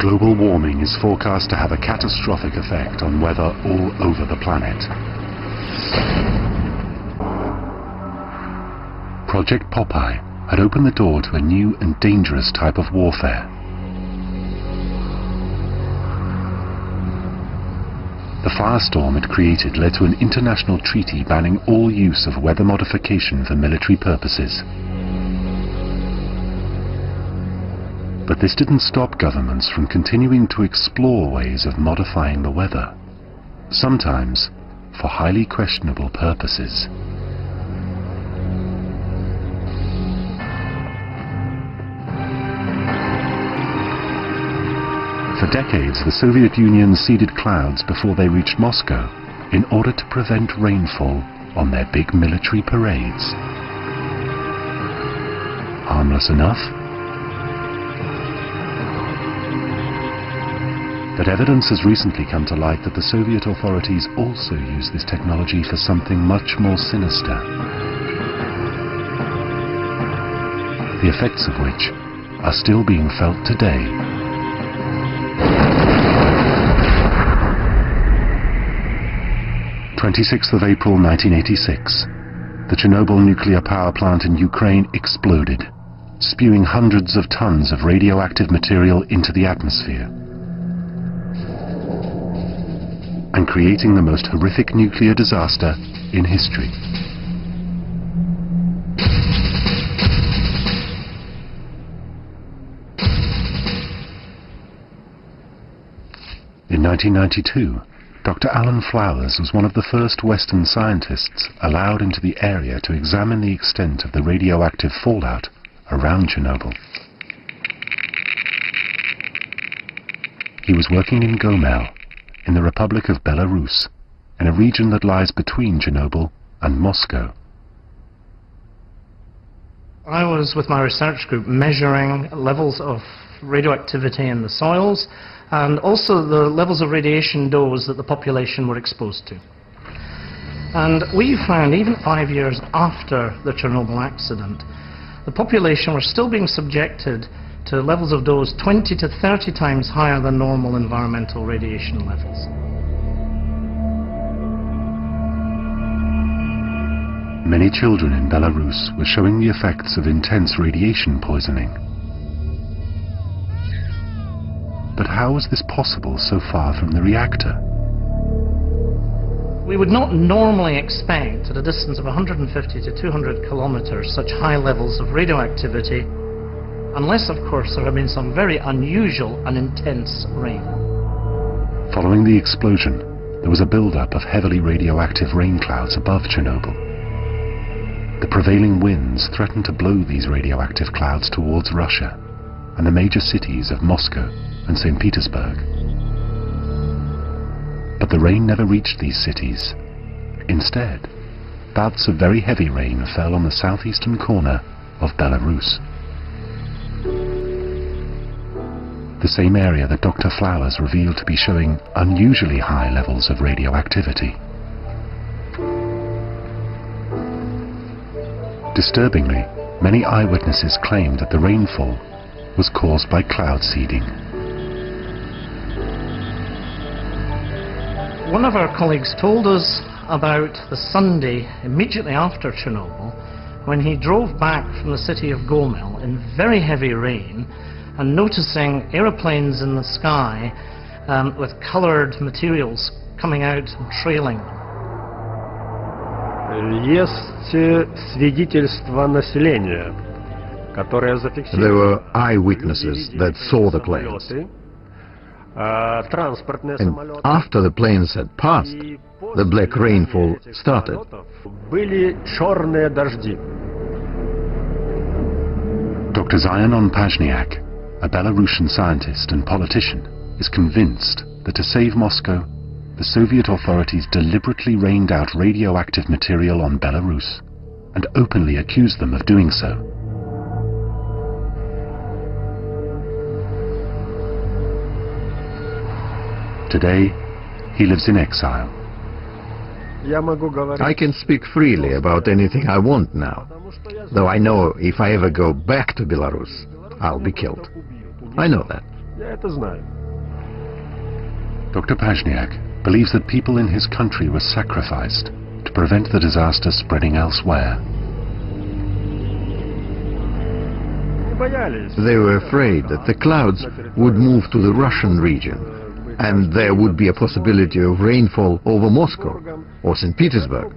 Global warming is forecast to have a catastrophic effect on weather all over the planet. Project Popeye had opened the door to a new and dangerous type of warfare. The firestorm it created led to an international treaty banning all use of weather modification for military purposes. But this didn't stop governments from continuing to explore ways of modifying the weather, sometimes for highly questionable purposes. For decades, the Soviet Union seeded clouds before they reached Moscow in order to prevent rainfall on their big military parades. Harmless enough? But evidence has recently come to light that the Soviet authorities also use this technology for something much more sinister, the effects of which are still being felt today. 26th of April 1986, the Chernobyl nuclear power plant in Ukraine exploded, spewing hundreds of tons of radioactive material into the atmosphere and creating the most horrific nuclear disaster in history. In 1992, Dr. Alan Flowers was one of the first Western scientists allowed into the area to examine the extent of the radioactive fallout around Chernobyl. He was working in Gomel, in the Republic of Belarus, in a region that lies between Chernobyl and Moscow. I was with my research group measuring levels of radioactivity in the soils and also the levels of radiation dose that the population were exposed to. And we found, even 5 years after the Chernobyl accident, the population were still being subjected to levels of dose 20 to 30 times higher than normal environmental radiation levels. Many children in Belarus were showing the effects of intense radiation poisoning. But how was this possible so far from the reactor? We would not normally expect, at a distance of 150 to 200 kilometers, such high levels of radioactivity, unless, of course, there had been some very unusual and intense rain. Following the explosion, there was a build-up of heavily radioactive rain clouds above Chernobyl. The prevailing winds threatened to blow these radioactive clouds towards Russia and the major cities of Moscow and St. Petersburg. But the rain never reached these cities. Instead, bouts of very heavy rain fell on the southeastern corner of Belarus, the same area that Dr. Flowers revealed to be showing unusually high levels of radioactivity. Disturbingly, many eyewitnesses claimed that the rainfall was caused by cloud seeding. One of our colleagues told us about the Sunday immediately after Chernobyl, when he drove back from the city of Gomel in very heavy rain and noticing aeroplanes in the sky with coloured materials coming out and trailing them. There were eyewitnesses that saw the planes. And after the planes had passed, the black rainfall started. Dr. Zion Pazniak, a Belarusian scientist and politician, is convinced that to save Moscow, the Soviet authorities deliberately rained out radioactive material on Belarus and openly accused them of doing so. Today, he lives in exile. I can speak freely about anything I want now, though I know if I ever go back to Belarus, I'll be killed. I know that. Я это знаю. Dr. Pazniak believes that people in his country were sacrificed to prevent the disaster spreading elsewhere. Не боялись. They were afraid that the clouds would move to the Russian region, and there would be a possibility of rainfall over Moscow or St. Petersburg.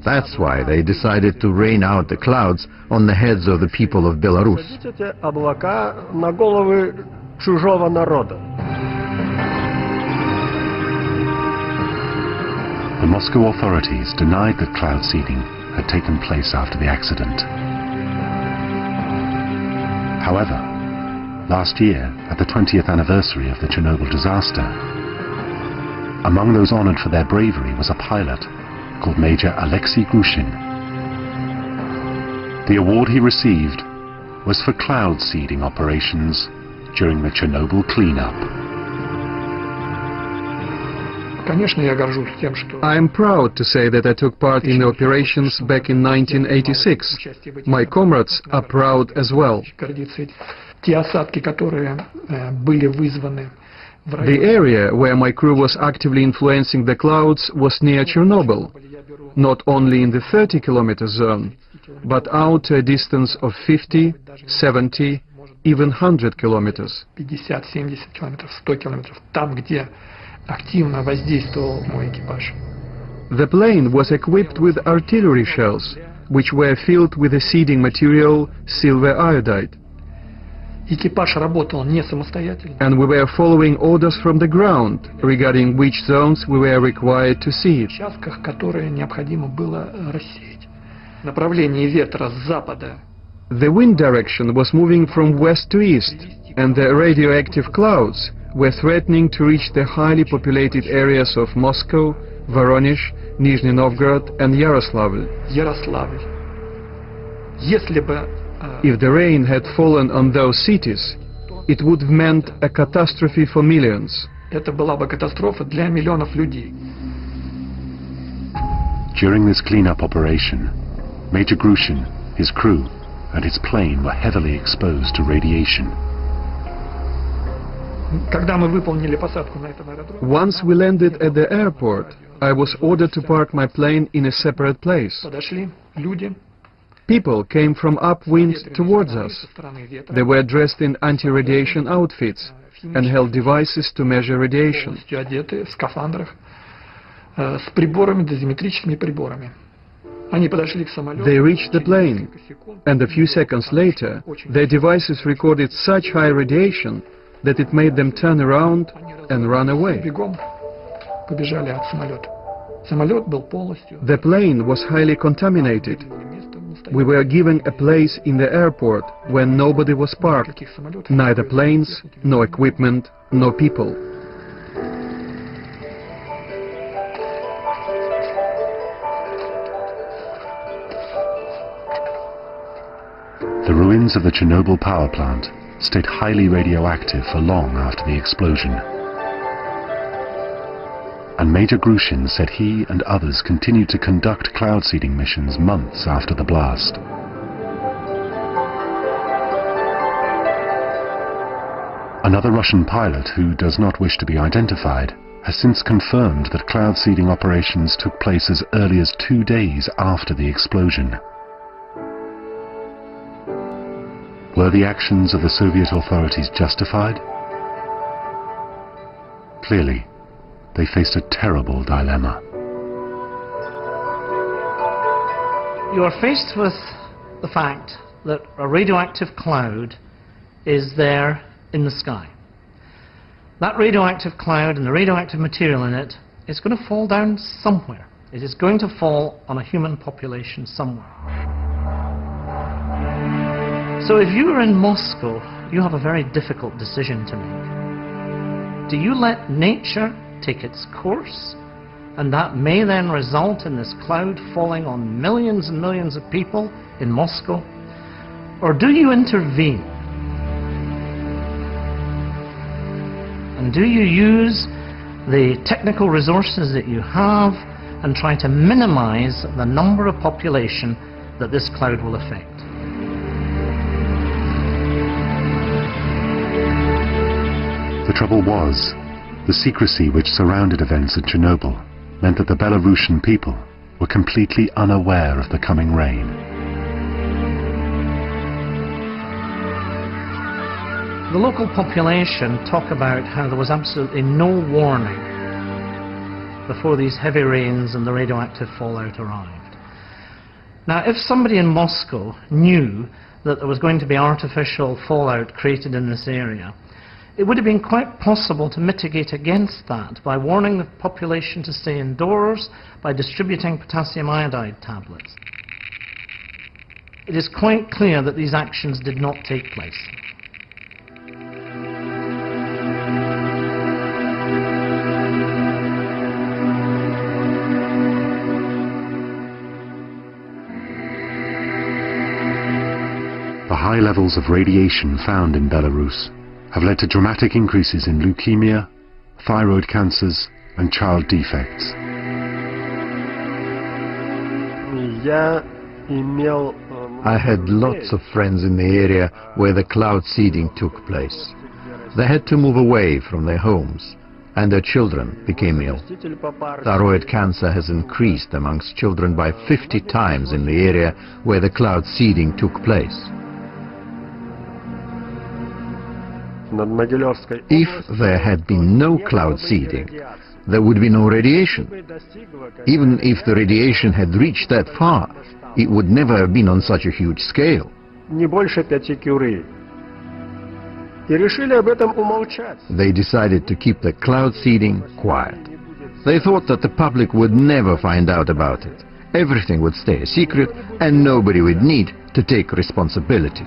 That's why they decided to rain out the clouds on the heads of the people of Belarus. Эти облака на головы чужого народа. The Moscow authorities denied that cloud seeding had taken place after the accident. However, last year, at the 20th anniversary of the Chernobyl disaster, among those honored for their bravery was a pilot called Major Alexei Grushin. The award he received was for cloud seeding operations during the Chernobyl cleanup. I am proud to say that I took part in the operations back in 1986. My comrades are proud as well. The area where my crew was actively influencing the clouds was near Chernobyl, not only in the 30-kilometer zone, but out to a distance of 50, 70, even 100 kilometers. The plane was equipped with artillery shells, which were filled with a seeding material, silver iodide. And we were following orders from the ground regarding which zones we were required to seed. The wind direction was moving from west to east, and the radioactive clouds were threatening to reach the highly populated areas of Moscow, Voronezh, Nizhny Novgorod and Yaroslavl. If the rain had fallen on those cities, it would have meant a catastrophe for millions. During this cleanup operation, Major Grushin, his crew, and his plane were heavily exposed to radiation. Once we landed at the airport, I was ordered to park my plane in a separate place. People came from upwind towards us. They were dressed in anti-radiation outfits and held devices to measure radiation. They reached the plane, and a few seconds later, their devices recorded such high radiation that it made them turn around and run away. The plane was highly contaminated. We were given a place in the airport where nobody was parked, neither planes, no equipment, no people. The ruins of the Chernobyl power plant stayed highly radioactive for long after the explosion. And Major Grushin said he and others continued to conduct cloud seeding missions months after the blast. Another Russian pilot, who does not wish to be identified, has since confirmed that cloud seeding operations took place as early as 2 days after the explosion. Were the actions of the Soviet authorities justified? Clearly, they faced a terrible dilemma. You are faced with the fact that a radioactive cloud is there in the sky. That radioactive cloud and the radioactive material in it is going to fall down somewhere. It is going to fall on a human population somewhere. So if you are in Moscow, you have a very difficult decision to make. Do you let nature take its course, and that may then result in this cloud falling on millions and millions of people in Moscow? Or do you intervene? And do you use the technical resources that you have and try to minimize the number of population that this cloud will affect? The trouble was, the secrecy which surrounded events at Chernobyl meant that the Belarusian people were completely unaware of the coming rain. The local population talk about how there was absolutely no warning before these heavy rains and the radioactive fallout arrived. Now, if somebody in Moscow knew that there was going to be artificial fallout created in this area, it would have been quite possible to mitigate against that by warning the population to stay indoors, by distributing potassium iodide tablets. It is quite clear that these actions did not take place. The high levels of radiation found in Belarus have led to dramatic increases in leukemia, thyroid cancers and child defects. I had lots of friends in the area where the cloud seeding took place. They had to move away from their homes, and their children became ill. Thyroid cancer has increased amongst children by 50 times in the area where the cloud seeding took place. If there had been no cloud seeding, there would be no radiation. Even if the radiation had reached that far, it would never have been on such a huge scale. They decided to keep the cloud seeding quiet. They thought that the public would never find out about it. Everything would stay a secret and nobody would need to take responsibility.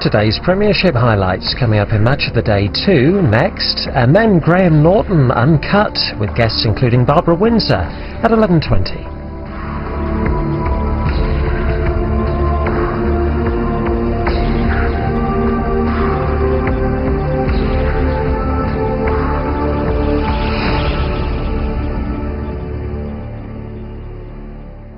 Today's Premiership highlights coming up in Match of the Day 2 next, and then Graham Norton Uncut with guests including Barbara Windsor at 11:20.